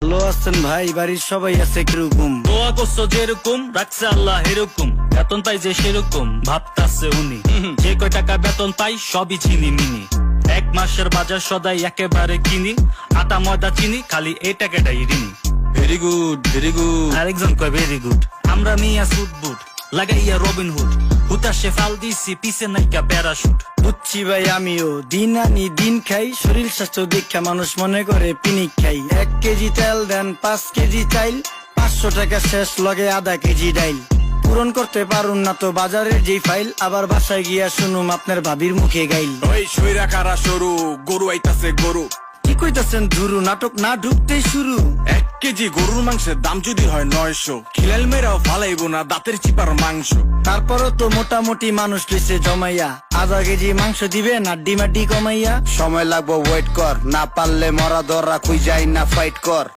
ভালো আছেন ভাই? বাড়ির সবাই আছে কিরকম? দোয়া করছো যেরকম রাখছে আল্লাহ এরকম, বেতন পাই যে সেরকম ভাবতাছে উনি। যে কয় টাকা বেতন পাই সবই চিনি মিনি, এক মাসের বাজার সদাই একেবারে কিনি, আটা ময়দা চিনি খালি এই টাকাটাই ঋণী। Very good very good. আরেকজন কয় ভেরি গুড। আমরা মিয়া সুট বুট লাগাইয়া রবিন হুড, হুতাশে ফাল দিছি পিছে নাইকা প্যারাশুট। বুঝছি ভাই, আমিও দিন আনি দিন খাই, শরীর স্বাস্থ্য দীক্ষা মানুষ মনে করে পিনিক খাই। 1 কেজি তেল দেন 5 কেজি চাইল, 500 টাকা শেষ লগে আধা কেজি ডাইল। পূরণ করতে পারুন না তো বাজারের যেই ফাইল, আবার বাসায় গিয়া শুনুম আপনার ভাবির মুখে গাইল। ওই সইরা কারা সরু, গরু আইতাছে গরু। কি কইতাছেন ধুরু, নাটক না ঢুকতেই শুরু। 1 কেজি গরুর মাংসের দাম যদি হয় 900, খিলাল মেরাও ফালাইবো না দাঁতের চিপার মাংস। তারপরও তো মোটামুটি মানুষ লইছে জমাইয়া, আধা কেজি মাংস দিবে নাড্ডি মাড্ডি কমাইয়া। সময় লাগবো ওয়েট কর, না পারলে মরা ধরা খুঁজাই না ফাইট কর।